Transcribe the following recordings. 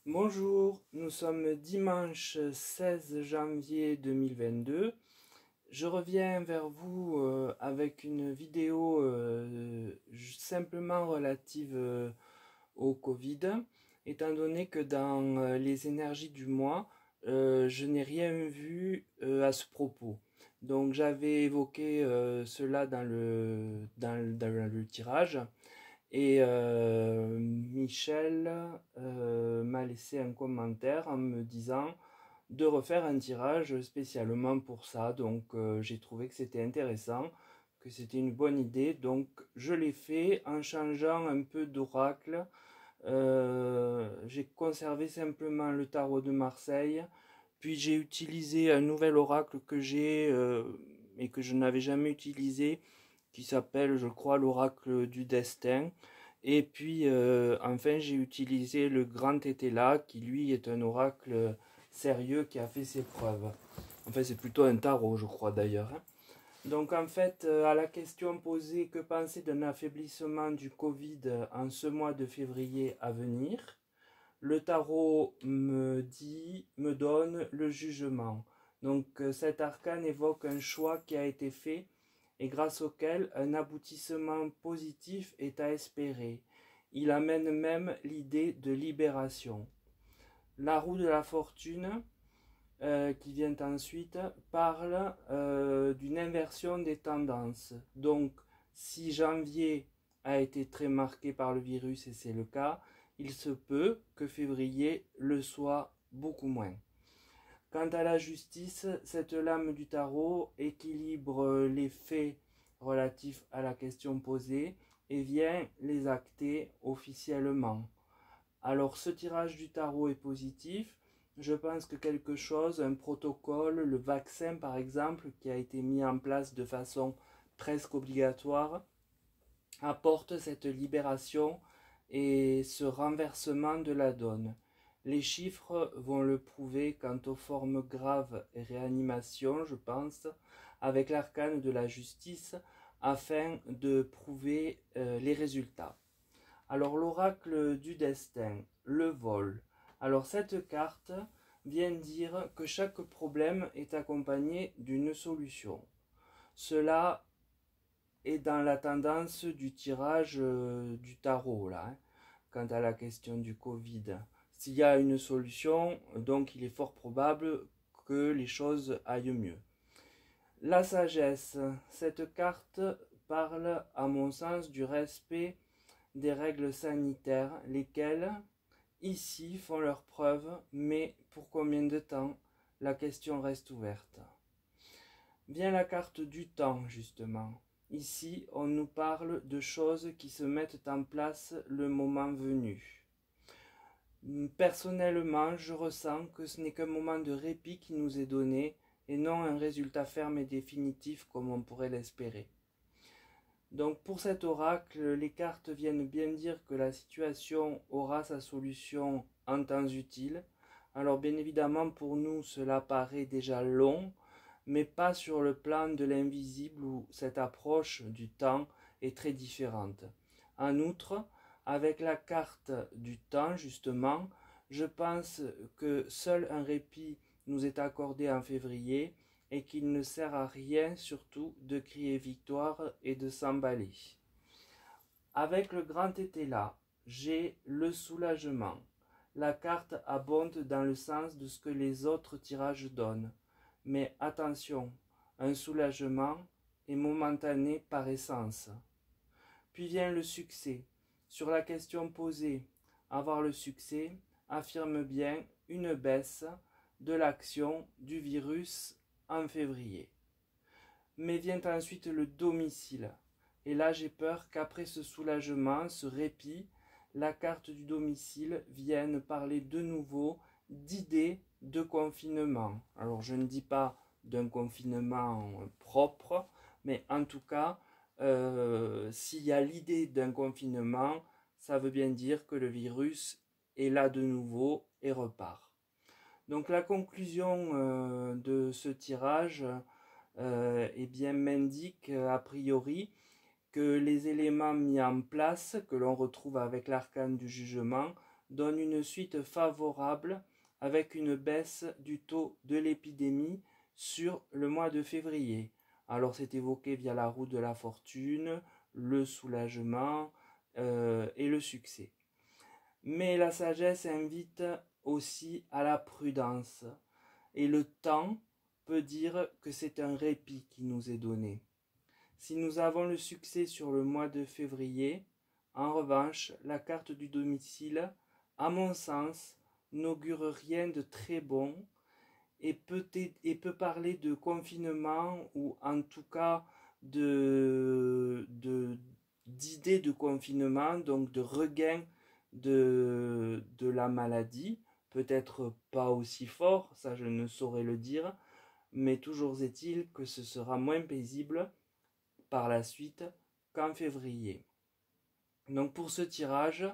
Bonjour, nous sommes dimanche 16 janvier 2022. Je reviens vers vous avec une vidéo simplement relative au Covid, étant donné que dans les énergies du mois, je n'ai rien vu à ce propos. Donc j'avais évoqué cela dans le tirage. Et Michel m'a laissé un commentaire en me disant de refaire un tirage spécialement pour ça. Donc j'ai trouvé que c'était intéressant, que c'était une bonne idée. Donc je l'ai fait en changeant un peu d'oracle. J'ai conservé simplement le tarot de Marseille. Puis j'ai utilisé un nouvel oracle que j'ai et que je n'avais jamais utilisé, qui s'appelle, je crois, l'oracle du destin. Et puis, enfin, j'ai utilisé le grand Tétéla, qui lui est un oracle sérieux qui a fait ses preuves. Enfin, c'est plutôt un tarot, je crois d'ailleurs, hein. Donc, en fait, à la question posée, que penser d'un affaiblissement du Covid en ce mois de février à venir, le tarot me donne le jugement. Donc, cet arcane évoque un choix qui a été fait et grâce auquel un aboutissement positif est à espérer. Il amène même l'idée de libération. La roue de la fortune, qui vient ensuite, parle d'une inversion des tendances. Donc, si janvier a été très marqué par le virus, et c'est le cas, il se peut que février le soit beaucoup moins. Quant à la justice, cette lame du tarot équilibre les faits relatifs à la question posée et vient les acter officiellement. Alors ce tirage du tarot est positif. Je pense que quelque chose, un protocole, le vaccin par exemple, qui a été mis en place de façon presque obligatoire, apporte cette libération et ce renversement de la donne. Les chiffres vont le prouver quant aux formes graves et réanimation, je pense, avec l'arcane de la justice, afin de prouver les résultats. Alors l'oracle du destin, le vol. Alors cette carte vient dire que chaque problème est accompagné d'une solution. Cela est dans la tendance du tirage du tarot là, hein, quant à la question du Covid. S'il y a une solution, donc il est fort probable que les choses aillent mieux. La sagesse, cette carte parle à mon sens du respect des règles sanitaires, lesquelles ici font leurs preuves, mais pour combien de temps, la question reste ouverte. Vient la carte du temps, justement. Ici, on nous parle de choses qui se mettent en place le moment venu. Personnellement, je ressens que ce n'est qu'un moment de répit qui nous est donné et non un résultat ferme et définitif comme on pourrait l'espérer. Donc pour cet oracle, les cartes viennent bien dire que la situation aura sa solution en temps utile. Alors bien évidemment pour nous cela paraît déjà long, mais pas sur le plan de l'invisible où cette approche du temps est très différente. En outre, avec la carte du temps justement, je pense que seul un répit nous est accordé en février et qu'il ne sert à rien surtout de crier victoire et de s'emballer. Avec le grand été là, j'ai le soulagement. La carte abonde dans le sens de ce que les autres tirages donnent. Mais attention, un soulagement est momentané par essence. Puis vient le succès. Sur la question posée, avoir le succès affirme bien une baisse de l'action du virus en février. Mais vient ensuite le domicile. Et là, j'ai peur qu'après ce soulagement, ce répit, la carte du domicile vienne parler de nouveau d'idées de confinement. Alors, je ne dis pas d'un confinement propre, mais en tout cas, s'il y a l'idée d'un confinement, ça veut bien dire que le virus est là de nouveau et repart. Donc la conclusion de ce tirage eh bien, m'indique a priori que les éléments mis en place, que l'on retrouve avec l'arcane du jugement, donne une suite favorable avec une baisse du taux de l'épidémie sur le mois de février. Alors c'est évoqué via la roue de la fortune, le soulagement et le succès. Mais la sagesse invite aussi à la prudence. Et le temps peut dire que c'est un répit qui nous est donné. Si nous avons le succès sur le mois de février, en revanche, la carte du domicile, à mon sens, n'augure rien de très bon et peut parler de confinement ou en tout cas d'idées de confinement, donc de regain de la maladie. Peut-être pas aussi fort, ça je ne saurais le dire, mais toujours est-il que ce sera moins paisible par la suite qu'en février. Donc pour ce tirage,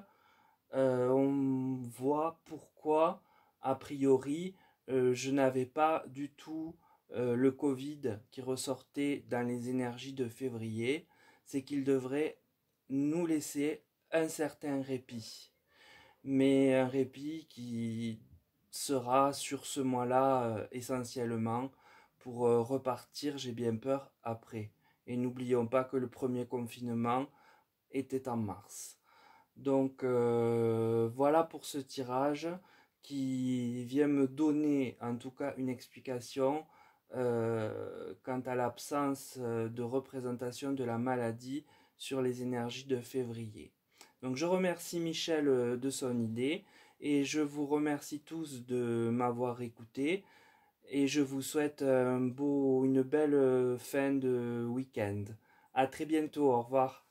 on voit pourquoi, a priori, je n'avais pas du tout le Covid qui ressortait dans les énergies de février. C'est qu'il devrait nous laisser un certain répit. Mais un répit qui sera sur ce mois-là essentiellement pour repartir, j'ai bien peur, après. Et n'oublions pas que le premier confinement était en mars. Donc voilà pour ce tirage qui vient me donner en tout cas une explication quant à l'absence de représentation de la maladie sur les énergies de février. Donc je remercie Michel de son idée et je vous remercie tous de m'avoir écouté et je vous souhaite une belle fin de week-end. À très bientôt, au revoir.